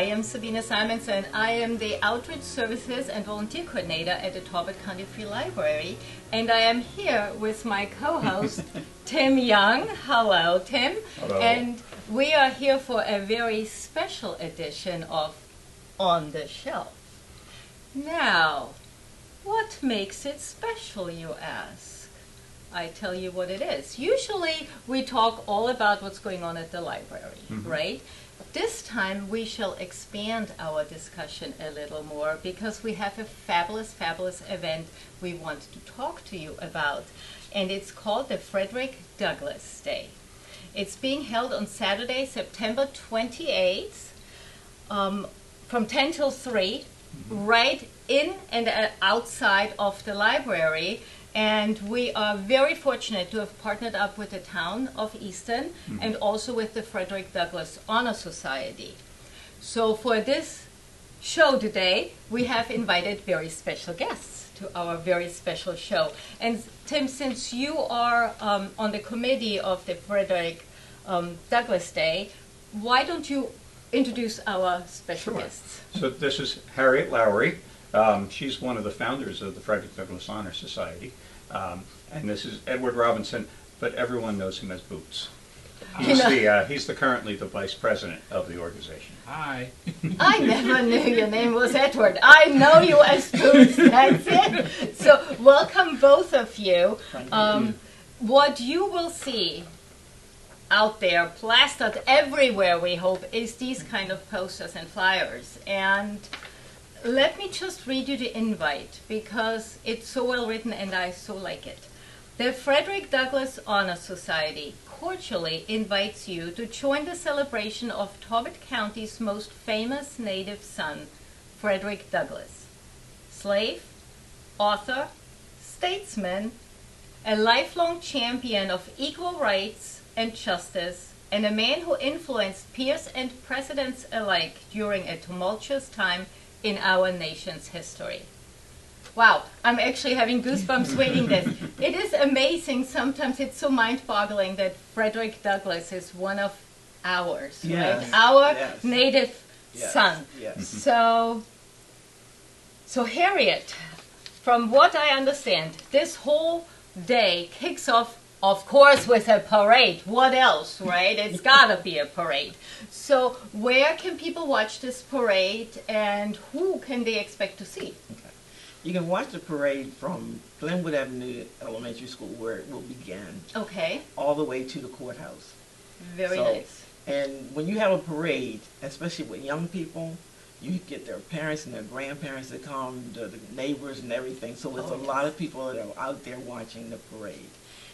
am Sabina Simonson. I am the Outreach Services and Volunteer Coordinator at the Talbot County Free Library. And I am here with my co-host, Tim Young. Hello, Tim. Hello. And we are here for a very special edition of On the Shelf. Now, what makes it special, you ask? I tell you what it is. Usually we talk all about what's going on at the library, right? This time we shall expand our discussion a little more because we have a fabulous, fabulous event we want to talk to you about. And it's called the Frederick Douglass Day. It's being held on Saturday, September 28th, from 10 till 3, right in and outside of the library. And we are very fortunate to have partnered up with the town of Easton and also with the Frederick Douglass Honor Society. So for this show today, we have invited very special guests to our very special show. And Tim, since you are on the committee of the Frederick Douglass Day, why don't you introduce our special guests? So this is Harriet Lowry. She's one of the founders of the Frederick Douglass Honor Society. And this is Edward Robinson, but everyone knows him as Boots. He's currently the vice president of the organization. Hi. I never knew your name was Edward. I know you as Boots, that's it. So welcome both of you. What you will see out there, plastered everywhere, we hope, is these kind of posters and flyers. And let me just read you the invite because it's so well written and I so like it. The Frederick Douglass Honor Society cordially invites you to join the celebration of Talbot County's most famous native son, Frederick Douglass. Slave, author, statesman, a lifelong champion of equal rights and justice, and a man who influenced peers and presidents alike during a tumultuous time in our nation's history. Wow, I'm actually having goosebumps reading this. It is amazing. Sometimes it's so mind-boggling that Frederick Douglass is one of ours, right? Our native son. Yes. So Harriet, from what I understand, this whole day kicks off, of course, with a parade. What else, right? It's gotta be a parade. So where can people watch this parade and who can they expect to see? Okay. You can watch the parade from Glenwood Avenue Elementary School, where it will begin, Okay, all the way to the courthouse. very So, nice. And when you have a parade, especially with young people, you get their parents and their grandparents to come, the neighbors and everything. So there's a lot of people that are out there watching the parade.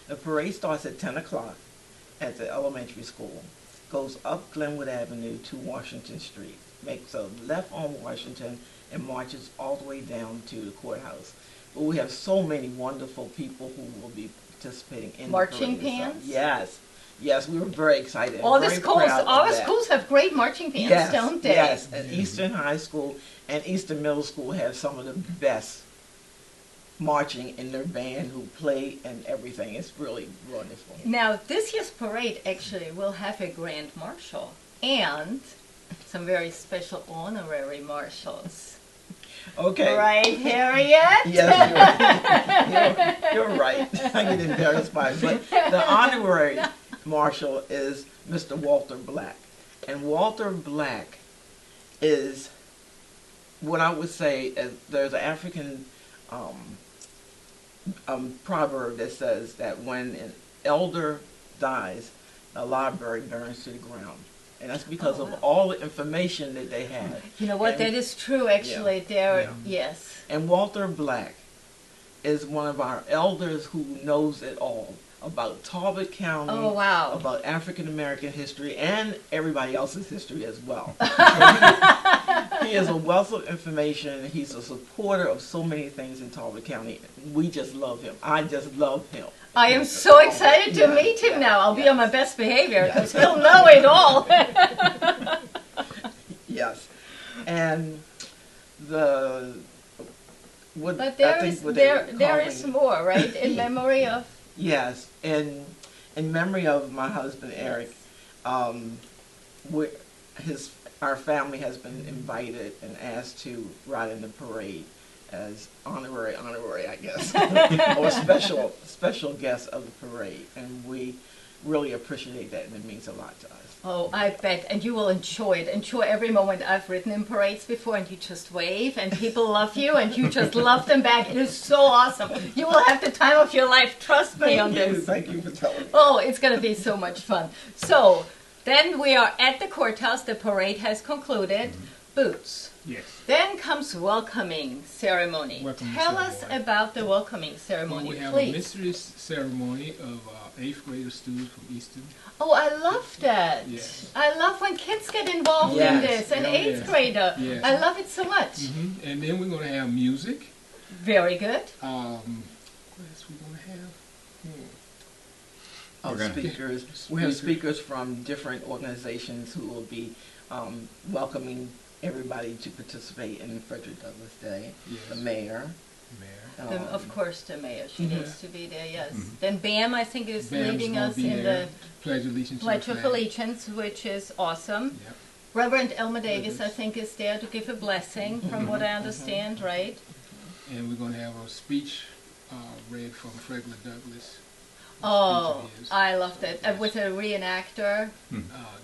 The parade starts at 10 o'clock at the elementary school, goes up Glenwood Avenue to Washington Street, makes a left on Washington, and marches all the way down to the courthouse. But we have so many wonderful people who will be participating in Marching the parade. bands? Yes, we were very excited. All the very schools, proud of our that. schools have great marching bands, don't they? Yes, and Eastern High School and Eastern Middle School have some of the best marching in their band who play and everything. It's really wonderful. Now, this year's parade actually will have a grand marshal and some very special honorary marshals. Okay. Right, Harriet? Yes, you're right. I get embarrassed by it. But the honorary marshal is Mr. Walter Black. And Walter Black is what I would say is there's an African proverb that says that when an elder dies, the library burns to the ground. And that's because of all the information that they have. You know what, And- that is true actually. Yes. And Walter Black is one of our elders who knows it all about Talbot County, Oh, wow. about African American history, and everybody else's history as well. He is a wealth of information. He's a supporter of so many things in Talbot County. We just love him. I just love him. I am so excited to meet him now. I'll be on my best behavior because he'll know it all. Yes. And the... What, But I think what they were there is calling- more, right? In memory of... Yes, in memory of my husband Eric, his our family has been invited and asked to ride in the parade as honorary, I guess, or special guests of the parade, and we really appreciate that, and it means a lot to us. Oh, I bet, and you will enjoy it. Enjoy every moment. I've ridden in parades before, and you just wave, and people love you, and you just love them back. It is so awesome. You will have the time of your life. Trust me on this. Thank you for telling me. Oh, it's going to be so much fun. So, then we are at the courthouse. The parade has concluded. Boots. Yes. Then comes welcoming ceremony. Tell us about the welcoming ceremony, We have please. a mystery ceremony of 8th grader students from Easton. Oh, I love that. Yes. I love when kids get involved in Yes. this. An Oh, 8th yes. grader. Yes. I love it so much. And then we're going to have music. Very good. What else we going to have? Of speakers. We have speakers from different organizations who will be welcoming everybody to participate in Frederick Douglass Day. Yes. The mayor. Of course, the mayor. She Mhm. needs to be there, yes. Then BAM, I think, is Bam's leading gonna us be in there. the Pledge allegiance to Pledge the of flag. Allegiance, which is awesome. Yep. Reverend Elmer Davis, I think, is there to give a blessing, from what I understand, right? And we're going to have a speech read from Frederick Douglass. Oh, Speech of his. I love that. With a reenactor.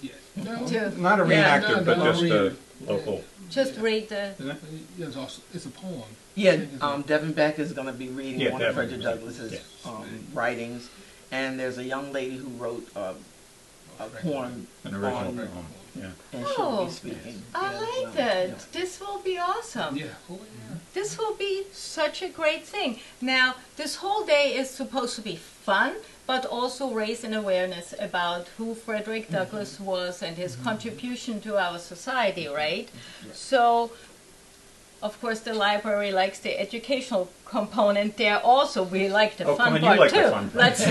Yes. No, To Not a Yeah, reenactor, no, but no, just a read. local. just read the... Isn't it? It's, also, it's a poem. Yeah, Devin Beck is going to be reading Yeah, one of Devin. Frederick Douglass's Yeah. writings, and there's a young lady who wrote a poem An original on, poem. Yeah. and she'll Oh, be speaking. I Yeah, like that. yeah. This will be awesome. Yeah. Oh, yeah. This will be such a great thing. Now, this whole day is supposed to be fun, but also raise an awareness about who Frederick Douglass was and his contribution to our society, right? So, of course, the library likes the educational component there also. We like the Oh, fun come on, you part like too. the fun part. Let's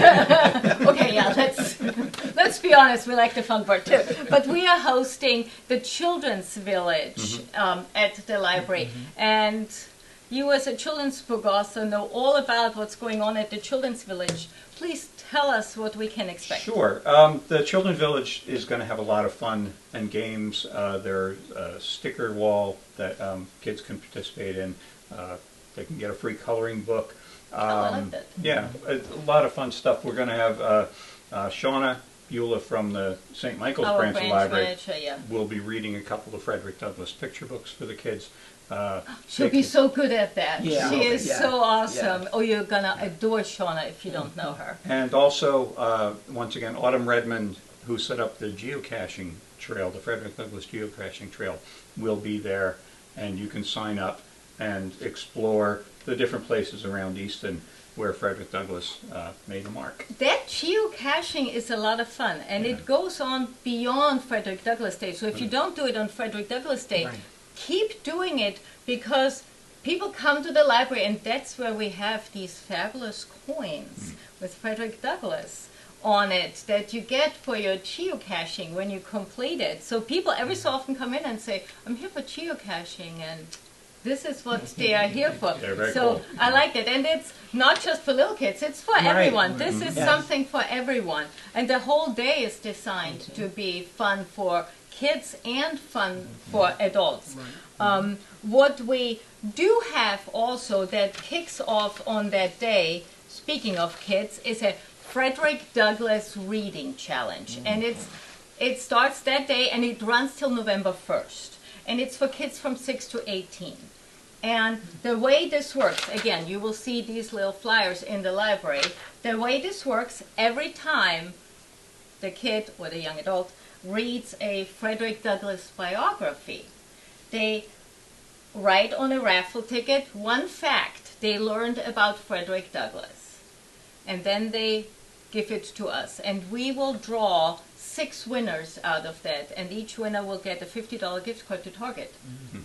okay, yeah, let's be honest. We like the fun part too. But we are hosting the Children's Village at the library, and you, as a children's book author, know all about what's going on at the Children's Village. Please tell us what we can expect. Sure. The Children's Village is going to have a lot of fun and games. There's a sticker wall that kids can participate in. They can get a free coloring book. I like that. Yeah, a lot of fun stuff. We're going to have Shauna Beulah from the St. Michael's Our branch of the library manager, yeah. will be reading a couple of Frederick Douglass picture books for the kids. She'll they be can- so good at that. Yeah. She is Yeah. so awesome. Yeah. Oh, you're gonna adore Shauna if you don't know her. And also, once again, Autumn Redmond, who set up the geocaching trail, the Frederick Douglass geocaching trail, will be there, and you can sign up and explore the different places around Easton where Frederick Douglass made a mark. That geocaching is a lot of fun, and it goes on beyond Frederick Douglass Day. So if you don't do it on Frederick Douglass Day, Right. keep doing it, because people come to the library, and that's where we have these fabulous coins with Frederick Douglass on it that you get for your geocaching when you complete it. So people every so often come in and say, I'm here for geocaching, and this is what they are here for. They're very So cool. I like that. And it's not just for little kids, it's for everyone. This is Yes. something for everyone. And the whole day is designed to be fun for kids and fun for adults. What we do have also that kicks off on that day, speaking of kids, is a Frederick Douglass Reading Challenge. And it starts that day and it runs till November 1st. And it's for kids from 6 to 18. And the way this works, again, you will see these little flyers in the library. The way this works, every time the kid or the young adult reads a Frederick Douglass biography, they write on a raffle ticket one fact they learned about Frederick Douglass. And then they give it to us. And we will draw 6 winners out of that, and each winner will get a $50 gift card to Target,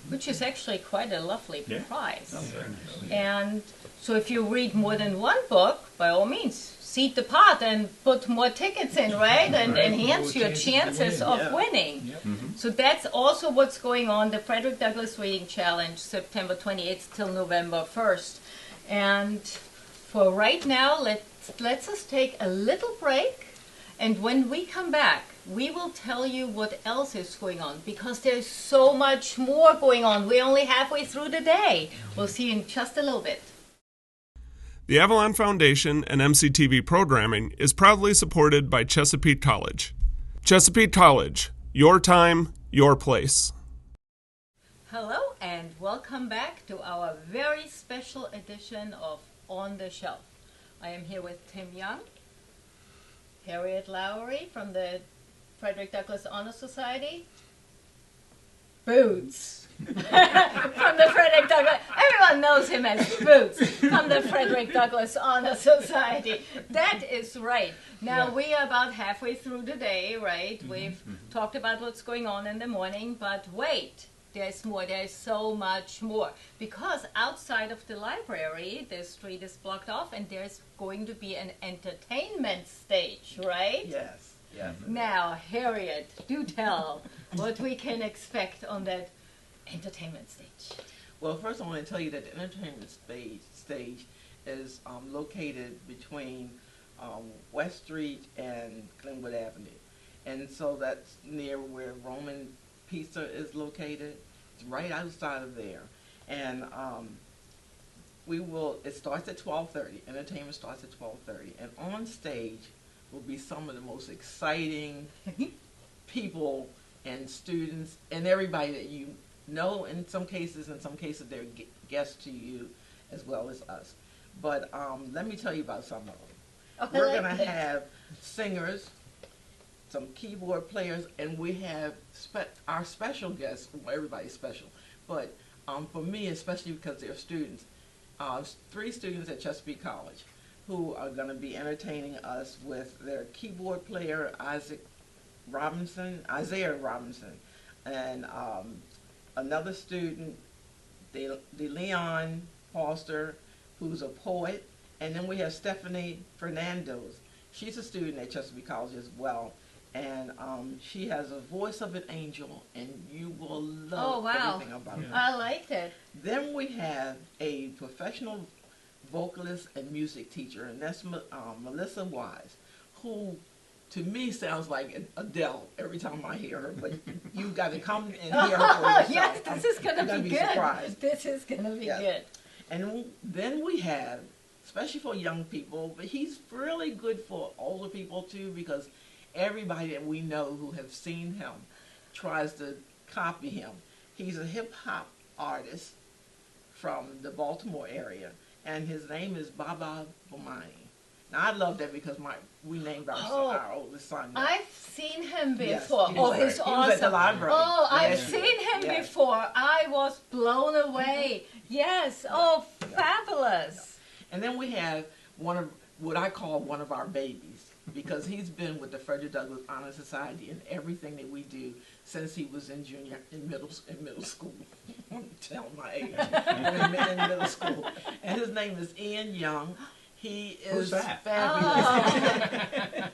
which is actually quite a lovely Yeah. prize. Oh, very nice. And so if you read more than one book, by all means, seed the pot and put more tickets in, right? And Right. enhance More your chances to chances win. of Yeah. winning. Yep. So that's also what's going on, the Frederick Douglass Reading Challenge, September 28th till November 1st. And for right now, let's us take a little break. And when we come back, we will tell you what else is going on, because there's so much more going on. We're only halfway through the day. We'll see you in just a little bit. The Avalon Foundation and MCTV programming is proudly supported by Chesapeake College. Chesapeake College, your time, your place. Hello and welcome back to our very special edition of On the Shelf. I am here with Tim Young, Harriet Lowry from the Frederick Douglass Honor Society, Boots from the Frederick Douglass, everyone knows him as Boots from the Frederick Douglass Honor Society. That is right. Now we are about halfway through the day, right? We've talked about what's going on in the morning, but wait. There's more. There's so much more. Because outside of the library, the street is blocked off, and there's going to be an entertainment stage, right? Yes. Yes. Now, Harriet, do tell what we can expect on that entertainment stage. Well, first I want to tell you that the entertainment stage is located between West Street and Glenwood Avenue. And so that's near where Roman Pizza is located. It's right outside of there. And it starts at 12:30. Entertainment starts at 12:30. And on stage will be some of the most exciting people and students and everybody that you know in some cases. In some cases, they're guests to you as well as us. But let me tell you about some of them. Oh, We're going to have singers, some keyboard players, and we have our special guests. Well, everybody's special, but for me, especially because they're students, 3 students at Chesapeake College who are going to be entertaining us with their keyboard player, Isaiah Robinson, and another student, DeLeon Foster, who's a poet, and then we have Stephanie Fernandez. She's a student at Chesapeake College as well. And she has a voice of an angel, and you will love everything about her. I liked it. Then we have a professional vocalist and music teacher, and that's Melissa Wise, who to me sounds like Adele every time I hear her, but you got to come and hear her for yourself. Yes, this is going to be good. Surprised. This is going to be good. And then we have, especially for young people, but he's really good for older people too, because everybody that we know who have seen him tries to copy him. He's a hip-hop artist from the Baltimore area, and his name is Baba Bomani. Now, I love that because we named our oldest son. I've seen him before. Yes, he's awesome. awesome. He was at the library. Oh, I've seen him before. I was blown away. Yes. Oh, fabulous. And then we have what I call one of our babies, because he's been with the Frederick Douglass Honor Society in everything that we do since he was in middle school. I'm telling my age. in middle school. And his name is Ian Young. He is fabulous.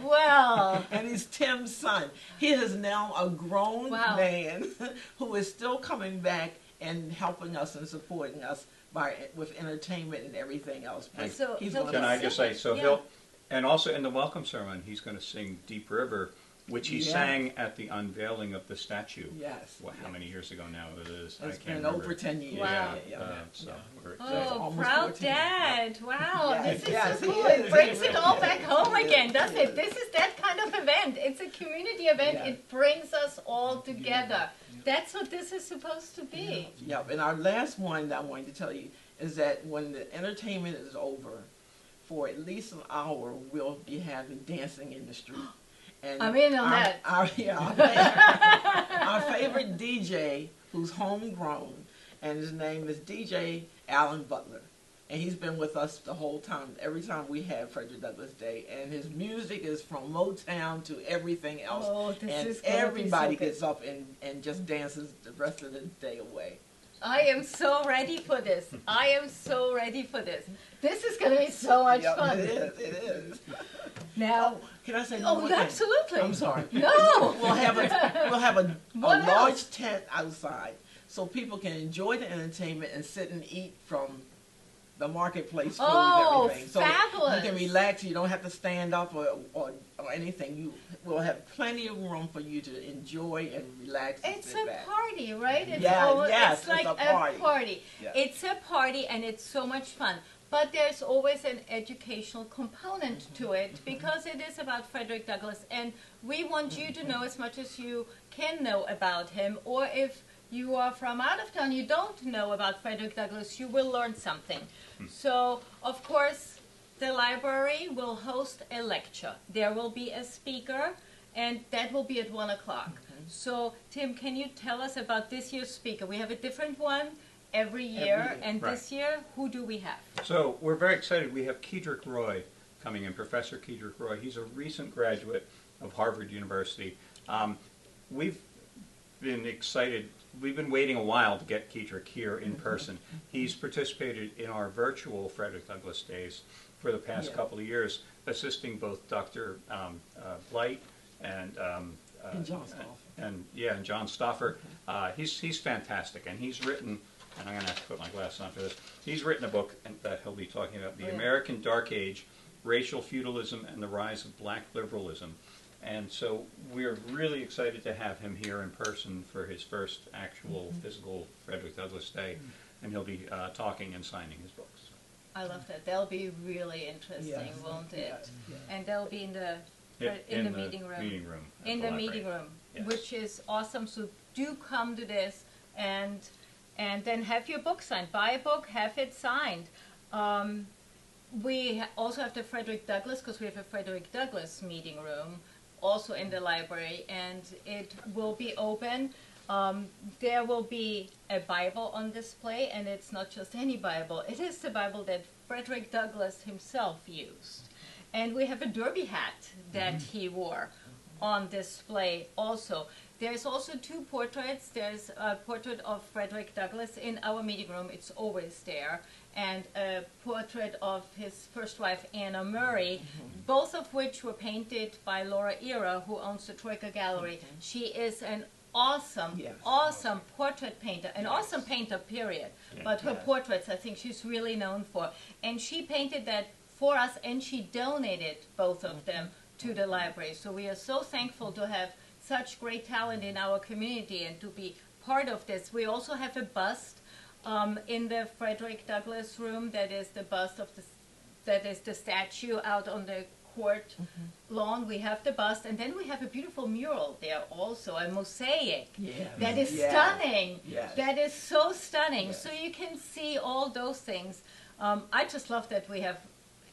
Well. And he's Tim's son. He is now a grown man who is still coming back and helping us and supporting us with entertainment and everything else. Can I just say, he'll, and also in the welcome sermon, he's going to sing Deep River, which he sang at the unveiling of the statue. Yes. Well, how many years ago now it is? It's been over 10 years. Wow. Proud dad. Wow, yes. This is so cool. It brings it all back home again, doesn't it? This is that kind of event. It's a community event. Yeah. It brings us all together. That's what this is supposed to be. Yeah, and our last one that I wanted to tell you is that when the entertainment is over, for at least an hour, we'll be having dancing in the street. And I'm in on that. Our favorite DJ, who's homegrown, and his name is DJ Alan Butler. And he's been with us the whole time, every time we have Frederick Douglass Day. And his music is from Motown to everything else. Oh, this is everybody gets up and just dances the rest of the day away. I am so ready for this. I am so ready for this. This is going to be so much fun. It is. Now, can I say one more thing? Absolutely. I'm sorry. No. We'll have a large tent outside so people can enjoy the entertainment and sit and eat from the marketplace food and everything. So fabulous. you can relax. You don't have to stand up or or anything, you will have plenty of room for you to enjoy and relax and It's sit a back. party, right? It's Yes, it's like it's a party. Yeah. It's a party and it's so much fun. But there's always an educational component to it because it is about Frederick Douglass, and we want you to know as much as you can know about him, or if you are from out of town, you don't know about Frederick Douglass, you will learn something. So, of course, the library will host a lecture. There will be a speaker, and that will be at 1 o'clock. So, Tim, can you tell us about this year's speaker? We have a different one every year, and Right. this year, who do we have? So we're very excited. We have Kedrick Roy coming in, Professor Kedrick Roy. He's a recent graduate of Harvard University. We've been excited. We've been waiting a while to get Kedrick here in person. He's participated in our virtual Frederick Douglass Days for the past couple of years, assisting both Dr. Blight and John Stauffer. and John Stauffer. He's fantastic, and he's written. And I'm going to have to put my glasses on for this. He's written a book that he'll be talking about, The American Dark Age, Racial Feudalism and the Rise of Black Liberalism. And so we're really excited to have him here in person for his first actual physical Frederick Douglass Day. And he'll be talking and signing his books. I love that. That'll be really interesting, won't it? Yes. And they'll be in the meeting room. Meeting room. at In the library. meeting room, Yes. which is awesome. So do come to this and then have your book signed. Buy a book, have it signed. We also have the Frederick Douglass, because we have a Frederick Douglass meeting room also in the library, and it will be open. There will be a Bible on display, and it's not just any Bible. It is the Bible that Frederick Douglass himself used. And we have a derby hat that he wore on display also. There's also two portraits. There's a portrait of Frederick Douglass in our meeting room. It's always there. And a portrait of his first wife, Anna Murray, both of which were painted by Laura Era, who owns the Troika Gallery. She is an awesome portrait painter, an awesome painter, period. But her portraits, I think she's really known for. And she painted that for us, and she donated both of them to the library. So we are so thankful to have such great talent in our community and to be part of this. We also have a bust in the Frederick Douglass room that is the bust of that is the statue out on the court lawn. We have the bust, and then we have a beautiful mural there also, a mosaic that is stunning. Yes. That is so stunning. Yes. So you can see all those things. I just love that we have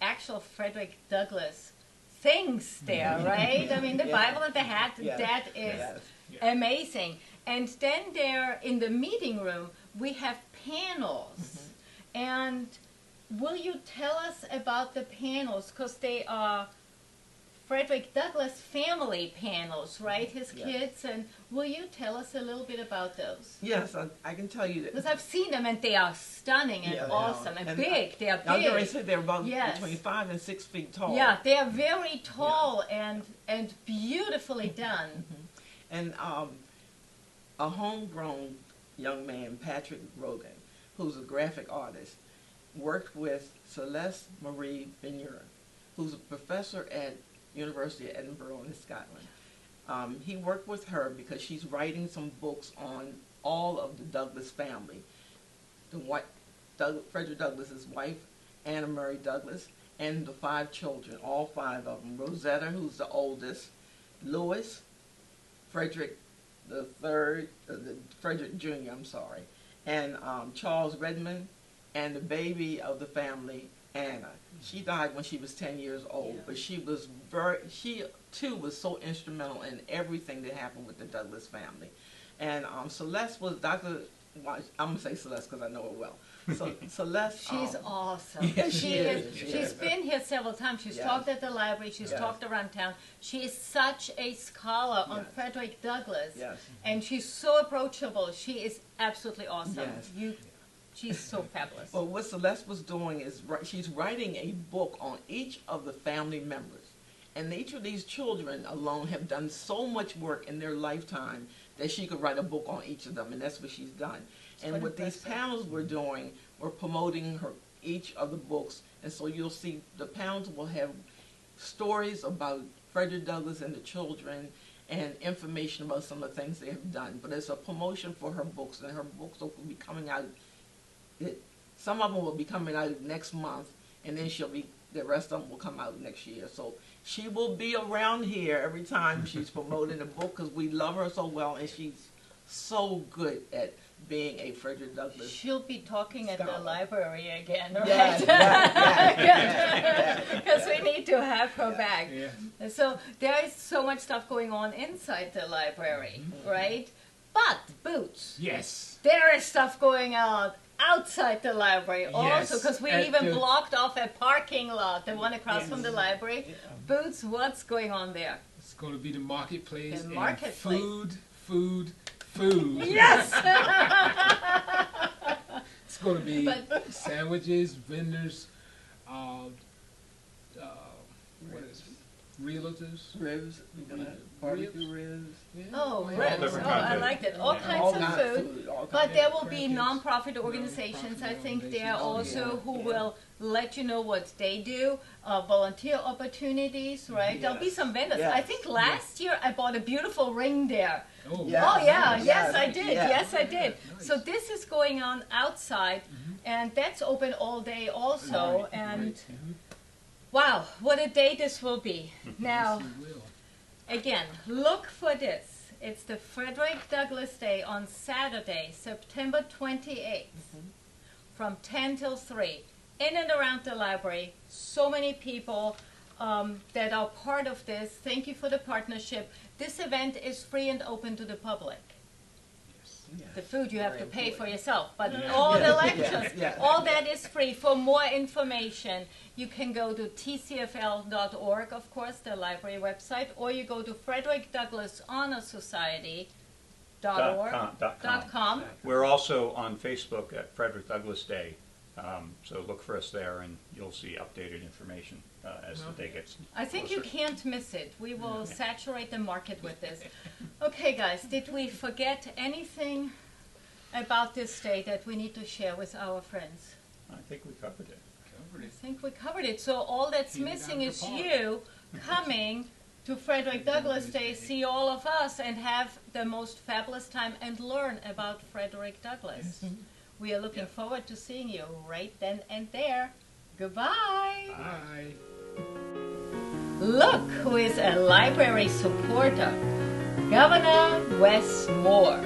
actual Frederick Douglass things there, right? I mean, the Bible and the hat, that is amazing. And then there in the meeting room, we have panels. And will you tell us about the panels? Because they are Frederick Douglass family panels, right? His kids. And will you tell us a little bit about those? Yes, I can tell you that. Because I've seen them and they are stunning and awesome and big. They are big. I was going to say they're about between 5 and 6 feet tall. Yeah, they are very tall and beautifully done. And a homegrown young man, Patrick Rogan, who's a graphic artist, worked with Celeste Marie Vigneron, who's a professor at University of Edinburgh in Scotland. He worked with her because she's writing some books on all of the Douglass family. Frederick Douglass's wife, Anna Murray Douglass, and the 5 children, all 5 of them. Rosetta, who's the oldest, Louis, Frederick the third, Frederick Jr., I'm sorry, and Charles Redmond, and the baby of the family, Anna. She died when she was 10 years old, but she too was so instrumental in everything that happened with the Douglass family. And Celeste was I'm going to say Celeste because I know her well. So Celeste, she's awesome. Yeah, she's been here several times. She's talked at the library. She's talked around town. She is such a scholar on Frederick Douglass, and she's so approachable. She is absolutely awesome. She's so fabulous. Well, what Celeste was doing is she's writing a book on each of the family members. And each of these children alone have done so much work in their lifetime that she could write a book on each of them, and that's what she's done. And what these panels were doing were promoting each of the books. And so you'll see the panels will have stories about Frederick Douglass and the children, and information about some of the things they have done. But it's a promotion for her books, and her books will be coming out. Some of them will be coming out next month, and then the rest of them will come out next year. So she will be around here every time she's promoting a book, because we love her so well, and she's so good at being a Frederick Douglass. She'll be talking at the scholar. library again, right? Yeah. Because we need to have her back. Yeah. So there is so much stuff going on inside the library, right? But, Boots, Yes. there is stuff going on outside the library also, Yes, because we at even the- blocked off a parking lot, the one across Yes. from the library. Boots, what's going on there? It's going to be the marketplace. The and marketplace. Food. Yes! It's going to be But- sandwiches, vendors, what is it? Realtors. Ribs, barbecue ribs. Yeah. Oh, Yeah. ribs. different Oh, kinds I of- liked it. All Yeah. kinds All of kinds food. of food. All But kinds there of will be Crickets. non-profit organizations, I think, there organizations. also who Yeah. will let you know what they do, volunteer opportunities, right? There'll be Yes. some vendors. Yes. I think last year I bought a beautiful ring there. Oh, Yeah. Oh yeah, Yes. yes I did. Yeah. Yes I did. Nice. So this is going on outside, and that's open all day also. Right, And right. wow, what a day this will be! Now. Yes, you will. Again, look for this. It's the Frederick Douglass Day on Saturday, September 28th, from 10 till 3, in and around the library. So many people that are part of this. Thank you for the partnership. This event is free and open to the public. The food you have Very to pay for important. yourself, but Yeah. all the Yeah. lectures, Yeah. all that is free. For more information, you can go to tcfl.org, of course, the library website, or you go to Frederick Douglass Honor Society.org.com. We're also on Facebook at Frederick Douglass Day, so look for us there, and you'll see updated information as the day gets I think you closer. can't miss it. We will saturate the market with this. Okay, guys, did we forget anything about this day that we need to share with our friends? I think we covered it. Covered I it. think we covered it. So all that's Peanut missing butter is pie. you coming to Frederick Douglass Day, see all of us, and have the most fabulous time and learn about Frederick Douglass. We are looking forward to seeing you right then and there. Goodbye. Bye. Look who is a library supporter, Governor Wes Moore.